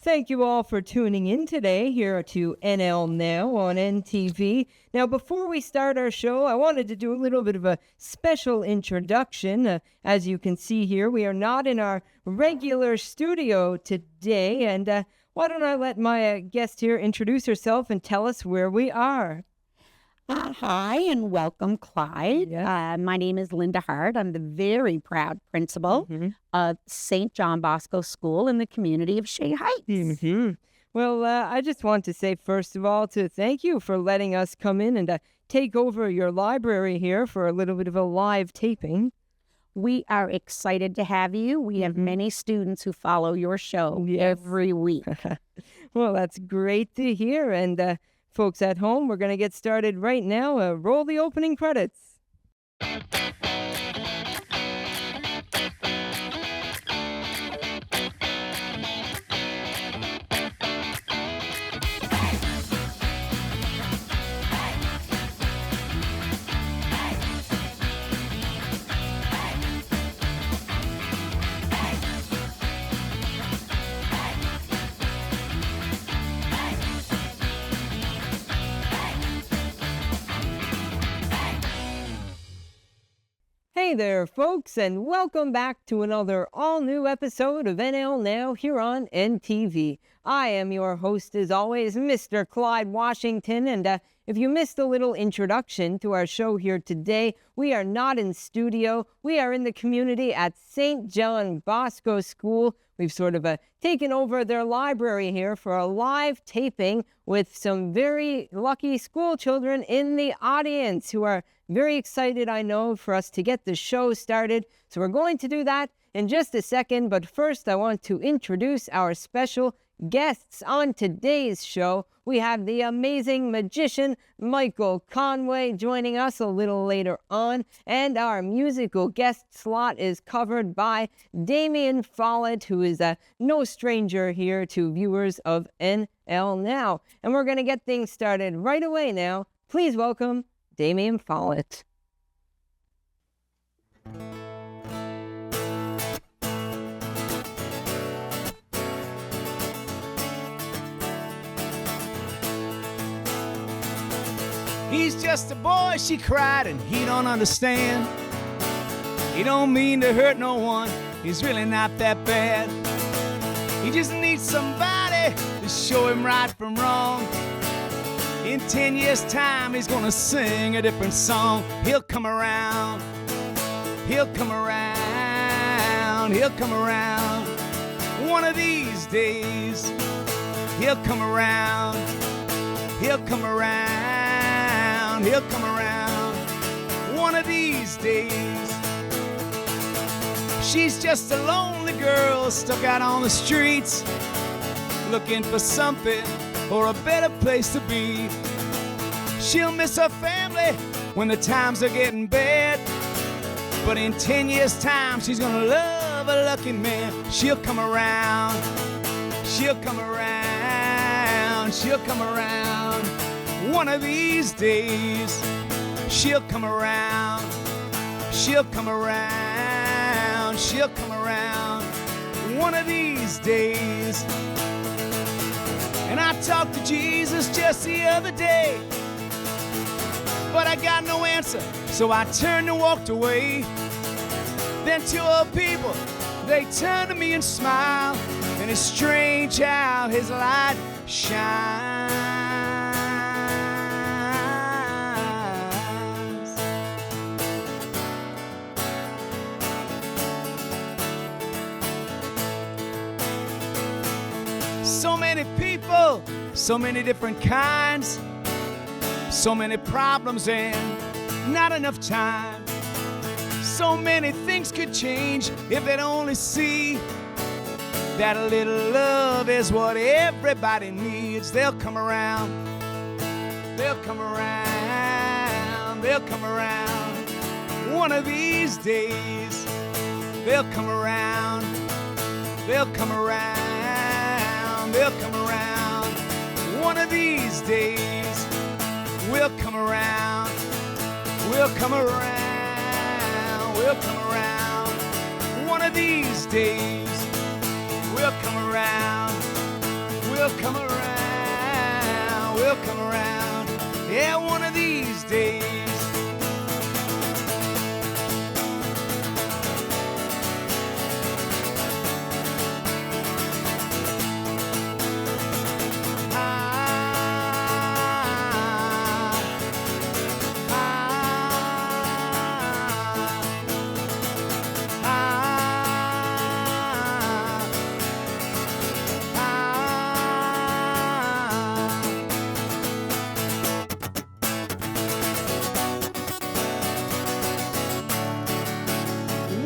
thank you all for tuning in today here to NL Now on NTV. Now, before we start our show, I wanted to do a little bit of a special introduction. As you can see here, we are not in our regular studio today, and why don't I let my guest here introduce herself and tell us where we are. Hi and welcome, Clyde. Yes. My name is Linda Hart. I'm the very proud principal of St.John Bosco School in the community of Shea Heights. Well, I just want to say, first of all, to thank you for letting us come in and take over your library here for a little bit of a live taping. We are excited to have you. We have many students who follow your show every week. Well, that's great to hear. And folks at home, we're going to get started right now. Roll the opening credits. Hey there, folks, and welcome back to another all-new episode of NL Now here on NTV. I am your host, as always, Mr. Clyde Washington, and if you missed a little introduction to our show here today, we are not in studio. We are in the community at St.John Bosco School. We've sort of taken over their library here for a live taping with some very lucky school children in the audience who are very excited, I know, for us to get the show started. So we're going to do that in just a second. But first, I want to introduce our special guests on today's show. We have the amazing magician Michael Conway joining us a little later on. And our musical guest slot is covered by Damian Follett, who is no stranger here to viewers of NL Now. And we're going to get things started right away now. Please welcome Damian Follett. He's just a boy, she cried, and he don't understand. He don't mean to hurt no one, he's really not that bad. He just needs somebody to show him right from wrong. In 10 years' time, he's gonna sing a different song. He'll come around, he'll come around, he'll come around. One of these days, he'll come around, he'll come around, he'll come around. One of these days. She's just a lonely girl stuck out on the streets, looking for something or a better place to be. She'll miss her family when the times are getting bad, but in 10 years' time, she's gonna love a lucky man. She'll come around, she'll come around, she'll come around. One of these days, she'll come around, she'll come around, she'll come around. One of these days. And I talked to Jesus just the other day, but I got no answer, so I turned and walked away. Then two old people, they turned to me and smiled, and it's strange how his light shines. So many people, so many different kinds, so many problems and not enough time. So many things could change if they'd only see that a little love is what everybody needs. They'll come around, they'll come around, they'll come around. One of these days, they'll come around, they'll come around, they'll come around. One of these days, we'll come around, we'll come around, we'll come around. One of these days, we'll come around, we'll come around, we'll come around, yeah, one of these days.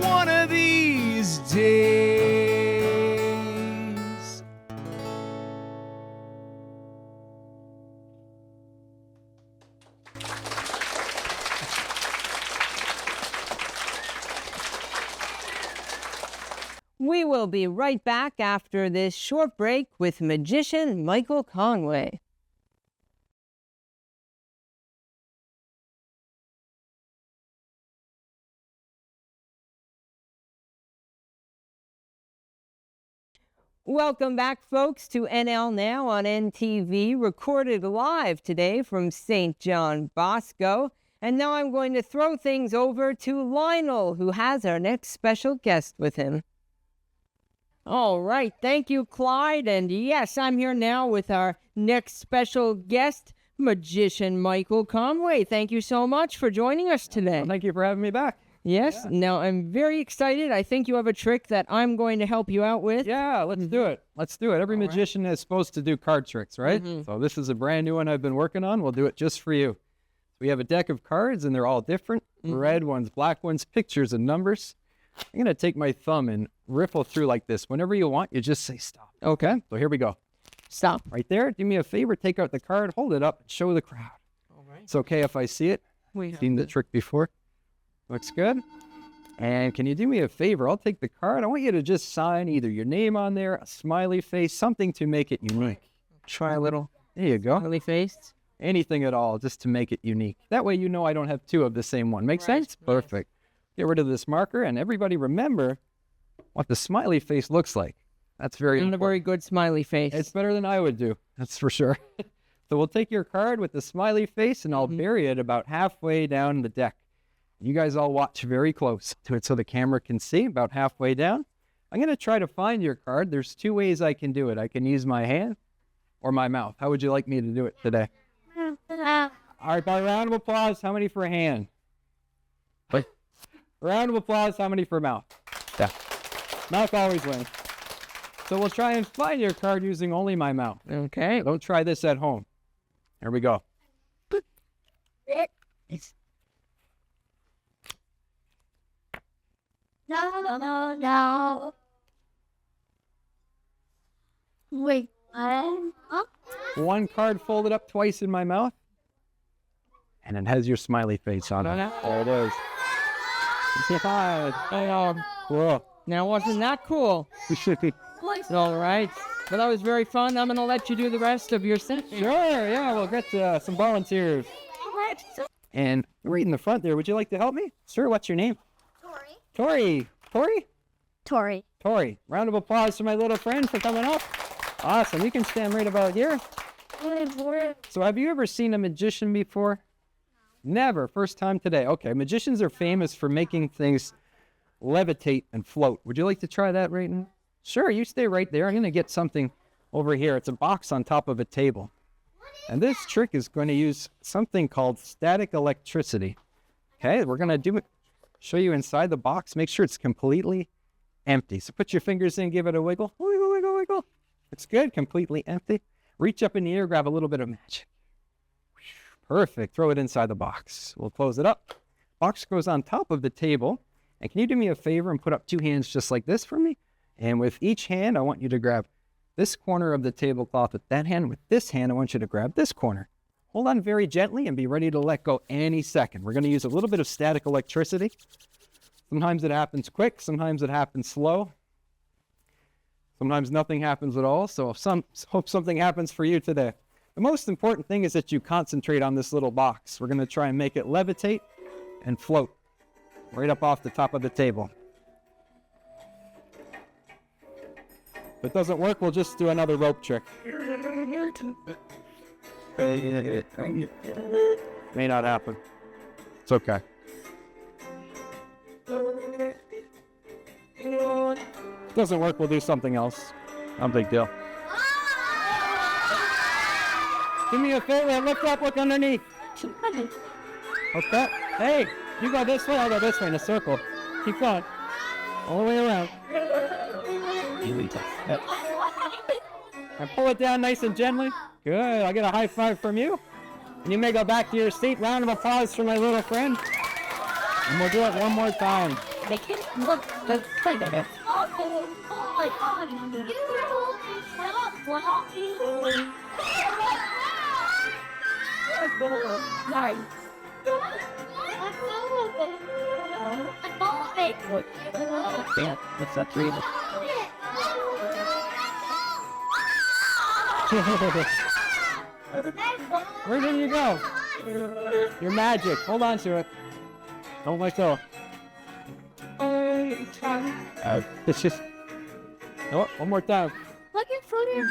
One of these days. We will be right back after this short break with magician Michael Conway. Welcome back, folks, to NL Now on NTV, recorded live today from St. John, Bosco. And now I'm going to throw things over to Lionel, who has our next special guest with him. All right, thank you, Clyde. And yes, I'm here now with our next special guest, magician Michael Conway. Thank you so much for joining us today. Well, thank you for having me back. Yes, now I'm very excited. I think you have a trick that I'm going to help you out with. Yeah, let's do it. Let's do it. Every magician is supposed to do card tricks, right? So this is a brand new one I've been working on. We'll do it just for you. We have a deck of cards, and they're all different. Red ones, black ones, pictures and numbers. I'm going to take my thumb and riffle through like this. Whenever you want, you just say stop. Okay. So here we go. Stop. Right there. Do me a favor. Take out the card, hold it up, and show the crowd. All right. It's okay if I see it. We Seen the trick before. Looks good. And can you do me a favor? I'll take the card. I want you to just sign either your name on there, a smiley face, something to make it unique. Try a little There you go. smiley face. Anything at all, just to make it unique. That way you know I don't have two of the same one. Make sense? Perfect. Get rid of this marker, and everybody remember what the smiley face looks like. That's very And a important. very good smiley face. It's better than I would do. That's for sure. So we'll take your card with the smiley face, and I'll bury it about halfway down the deck. You guys all watch very close to it so the camera can see about halfway down. I'm going to try to find your card. There's two ways I can do it. I can use my hand or my mouth. How would you like me to do it today? All right, by a round of applause, how many for a hand? Wait. Round of applause, how many for mouth? Yeah. Mouth always wins. So we'll try and find your card using only my mouth. Okay. Don't try this at home. Here we go. No. Wait, what? One card folded up twice in my mouth. And it has your smiley face on it. There it is. Cool. Now, wasn't that cool? All right. Well, that was very fun. I'm going to let you do the rest of your set. Sure, yeah, we'll get some volunteers. And right in the front there, would you like to help me? Sure, what's your name? Tori. Tori? Tori. Round of applause for my little friend for coming up. Awesome. You can stand right about here. So have you ever seen a magician before? Never. First time today. Okay. Magicians are famous for making things levitate and float. Would you like to try that right now? Sure. You stay right there. I'm going to get something over here. It's a box on top of a table. And this trick is going to use something called static electricity. Okay. We're going to show you inside the box. Make sure it's completely empty. So put your fingers in, give it a wiggle. Wiggle, wiggle, wiggle. It's good. Completely empty. Reach up in the air, grab a little bit of magic. Perfect. Throw it inside the box. We'll close it up. Box goes on top of the table. And can you do me a favor and put up two hands just like this for me? And with each hand, I want you to grab this corner of the tablecloth with that hand. With this hand, I want you to grab this corner. Hold on very gently and be ready to let go any second. We're going to use a little bit of static electricity. Sometimes it happens quick. Sometimes it happens slow. Sometimes nothing happens at all. So hope something happens for you today. The most important thing is that you concentrate on this little box. We're going to try and make it levitate and float right up off the top of the table. If it doesn't work, we'll just do another rope trick. May not happen. It's okay. Doesn't work, we'll do something else. No big deal. Give me a favor, lift up, look underneath. Okay. Hey, you go this way, I'll go this way in a circle. Keep going. All the way around. And pull it down nice and gently. Good. I'll get a high five from you. And you may go back to your seat. Round of applause for my little friend. And we'll do it one more time. Make it look the same. Sorry. Yeah, what's that dream? Where did you go? Your magic. Hold on to it. Don't let go. It's just. Oh, one more time. Looking for you.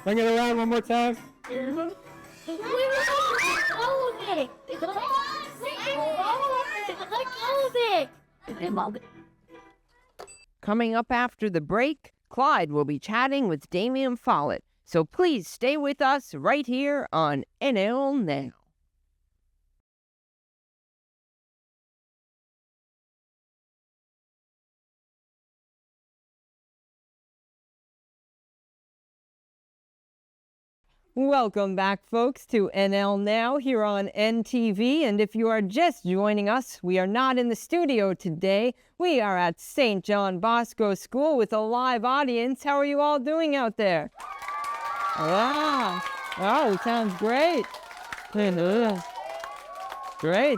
Bring it around one more time. Coming up after the break, Clyde will be chatting with Damian Follett. So please stay with us right here on NL Now. Welcome back, folks, to NL Now here on NTV. And if you are just joining us, we are not in the studio today. We are at St.John Bosco School with a live audience. How are you all doing out there? Oh, sounds great. Great.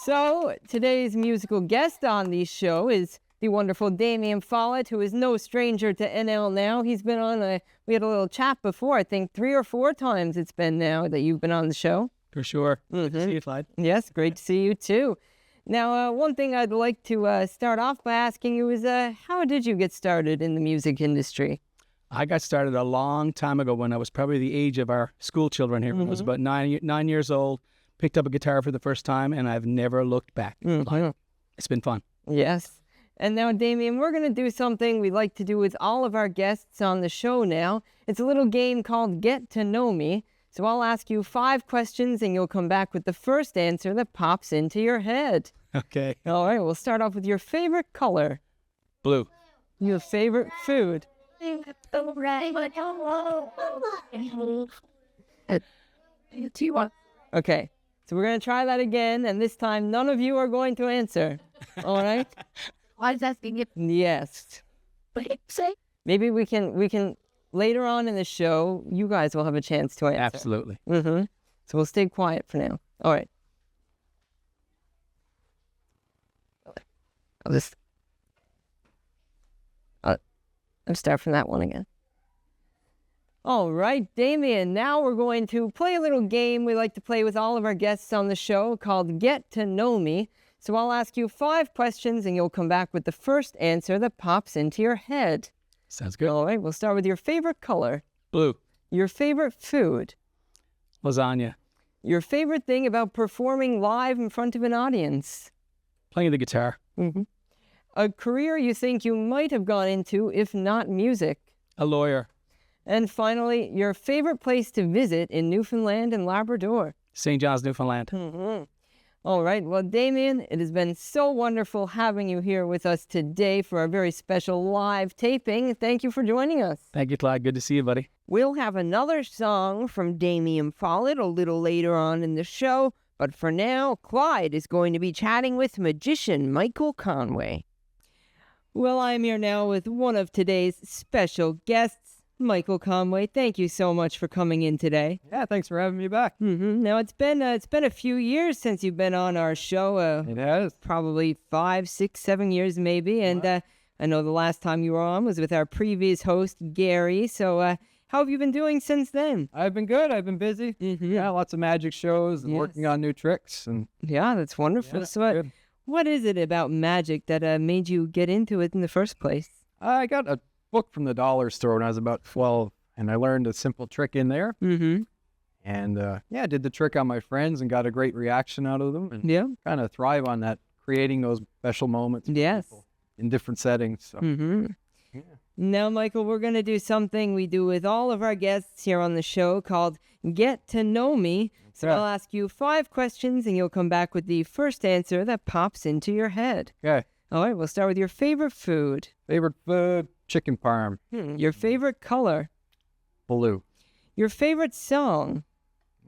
So today's musical guest on the show is the wonderful Damian Follett, who is no stranger to NL Now. He's been on we had a little chat before, I think 3 or 4 times it's been now that you've been on the show. For sure. Good to see you, Clyde. Yes, great to see you too. Now, one thing I'd like to start off by asking you is, how did you get started in the music industry? I got started a long time ago when I was probably the age of our school children here. I was about 9 years old, picked up a guitar for the first time, and I've never looked back. It's been fun. Yes. And now, Damian, we're going to do something we like to do with all of our guests on the show now. It's a little game called Get to Know Me. So I'll ask you 5 questions, and you'll come back with the first answer that pops into your head. Okay. All right, we'll start off with your favorite color. Blue. Your favorite food. Okay, so we're going to try that again, and this time none of you are going to answer. All right? Why is that being Yes. say? Maybe we can later on in the show, you guys will have a chance to answer. Absolutely. So we'll stay quiet for now. All right. I'll start from that one again. All right, Damian, now we're going to play a little game we like to play with all of our guests on the show called Get to Know Me. So I'll ask you 5 questions, and you'll come back with the first answer that pops into your head. Sounds good. All right, we'll start with your favorite color. Blue. Your favorite food. Lasagna. Your favorite thing about performing live in front of an audience. Playing the guitar. A career you think you might have gone into if not music. A lawyer. And finally, your favorite place to visit in Newfoundland and Labrador. St. John's, Newfoundland. All right. Well, Damian, it has been so wonderful having you here with us today for our very special live taping. Thank you for joining us. Thank you, Clyde. Good to see you, buddy. We'll have another song from Damian Follett a little later on in the show. But for now, Clyde is going to be chatting with magician Michael Conway. Well, I'm here now with one of today's special guests, Michael Conway. Thank you so much for coming in today. Yeah, thanks for having me back. Now, it's been a few years since you've been on our show. It has. Probably 5, 6, 7 years maybe. And I know the last time you were on was with our previous host, Gary. So how have you been doing since then? I've been good. I've been busy. Yeah, lots of magic shows and working on new tricks. And Yeah, that's wonderful. yeah, So good. What is it about magic that made you get into it in the first place? I got a book from the dollar store when I was about 12, and I learned a simple trick in there. Mm-hmm. And I did the trick on my friends and got a great reaction out of them, and Yeah. kind of thrive on that, creating those special moments for Yes. people in different settings. So, Mm-hmm. yeah. Now, Michael, we're going to do something we do with all of our guests here on the show called Get to Know Me. So Okay. I'll ask you 5 questions and you'll come back with the first answer that pops into your head. Okay. All right, we'll start with your favorite food. Favorite food? Chicken parm. Your favorite color. Blue. Your favorite song.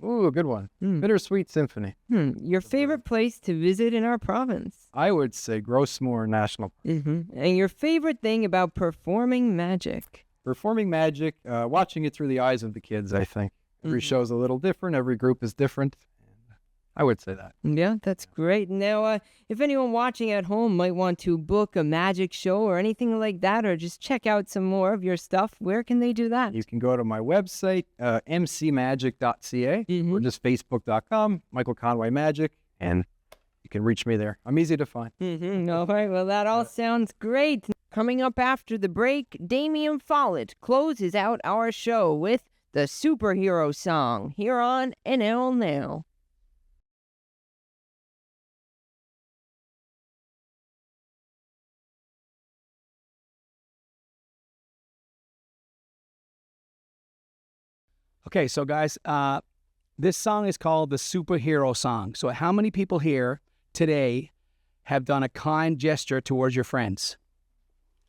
Ooh, a good one. Bittersweet Symphony. Your favorite place to visit in our province. I would say Grossmore National Park. And your favorite thing about performing magic. Performing magic, watching it through the eyes of the kids, I think. Every show's a little different. Every group is different. I would say that. Yeah, that's great. Now, if anyone watching at home might want to book a magic show or anything like that, or just check out some more of your stuff, where can they do that? You can go to my website, mcmagic.ca, or just facebook.com, Michael Conway Magic, and you can reach me there. I'm easy to find. All right, well, that all sounds great. Coming up after the break, Damian Follett closes out our show with the superhero song here on NL Now. Okay, so guys, this song is called the Superhero Song. So how many people here today have done a kind gesture towards your friends?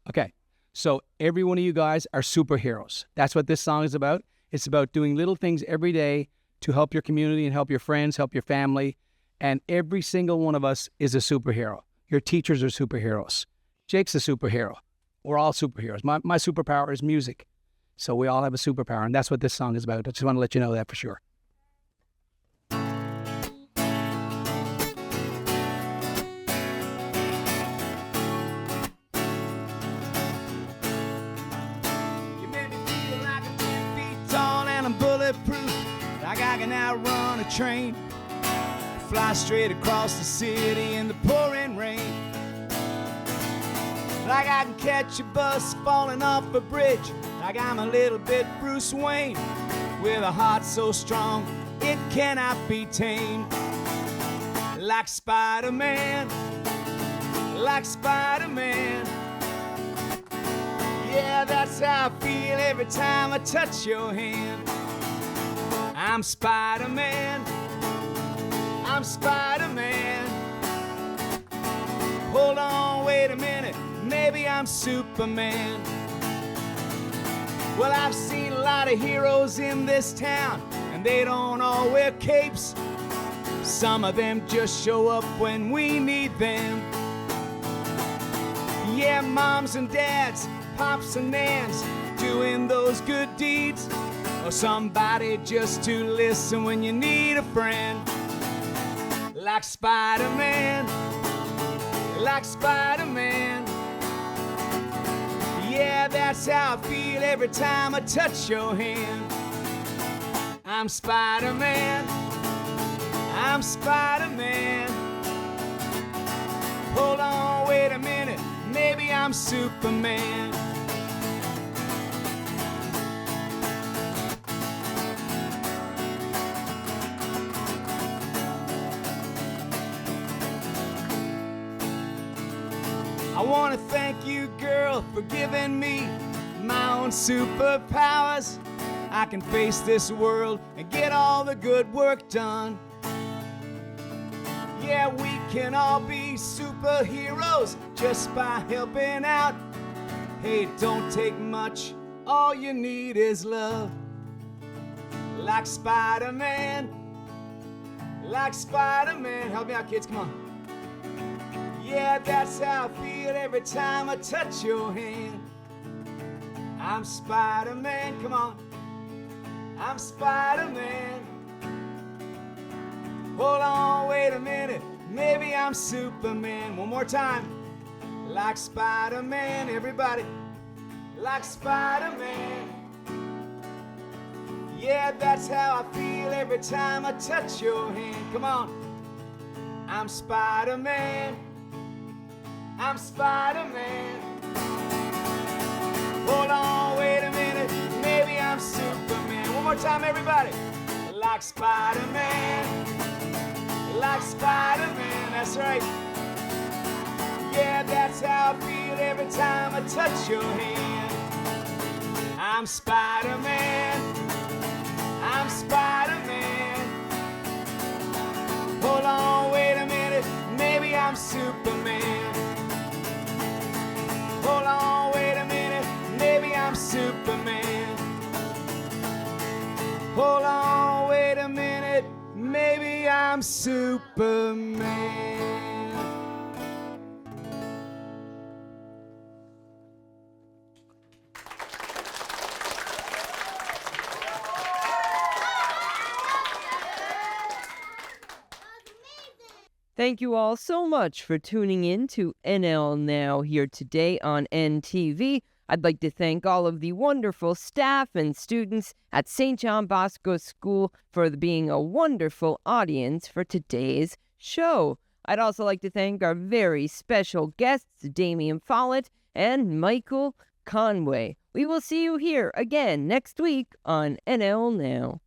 Okay, so every one of you guys are superheroes. That's what this song is about. It's about doing little things every day to help your community and help your friends, help your family. And every single one of us is a superhero. Your teachers are superheroes. Jake's a superhero. We're all superheroes. My superpower is music. So we all have a superpower, and that's what this song is about. I just want to let you know that for sure. You made me feel like I'm 10 feet tall and I'm bulletproof. Like I can outrun a train. Fly straight across the city in the pouring rain. Like I can catch a bus falling off a bridge. Like I'm a little bit Bruce Wayne, with a heart so strong it cannot be tamed. Like Spider-Man, like Spider-Man. Yeah, that's how I feel every time I touch your hand. I'm Spider-Man, I'm Spider-Man. Hold on, wait a minute, maybe I'm Superman. Well, I've seen a lot of heroes in this town, and they don't all wear capes. Some of them just show up when we need them. Yeah, moms and dads, pops and nans, doing those good deeds. Or somebody just to listen when you need a friend. Like Spider-Man, like Spider-Man. Yeah, that's how I feel every time I touch your hand. I'm Spider-Man, I'm Spider-Man. Hold on, wait a minute, maybe I'm Superman. I want to thank you, girl, for giving me my own superpowers. I can face this world and get all the good work done. Yeah, we can all be superheroes just by helping out. Hey, it don't take much, all you need is love. Like Spider-Man, like Spider-Man. Help me out, kids, come on. Yeah, that's how I feel every time I touch your hand. I'm Spider-Man, come on. I'm Spider-Man. Hold on, wait a minute, maybe I'm Superman. One more time. Like Spider-Man, everybody. Like Spider-Man. Yeah, that's how I feel every time I touch your hand. Come on. I'm Spider-Man. I'm Spider-Man. Hold on, wait a minute, maybe I'm Superman. One more time, everybody. Like Spider-Man, like Spider-Man, that's right. Yeah, that's how I feel every time I touch your hand. I'm Spider-Man, I'm Spider-Man. Hold on, wait a minute, maybe I'm Superman. Hold on, wait a minute, maybe I'm Superman. Hold on, wait a minute, maybe I'm Superman. Thank you all so much for tuning in to NL Now here today on NTV. I'd like to thank all of the wonderful staff and students at St. John Bosco School for being a wonderful audience for today's show. I'd also like to thank our very special guests, Damian Follett and Michael Conway. We will see you here again next week on NL Now.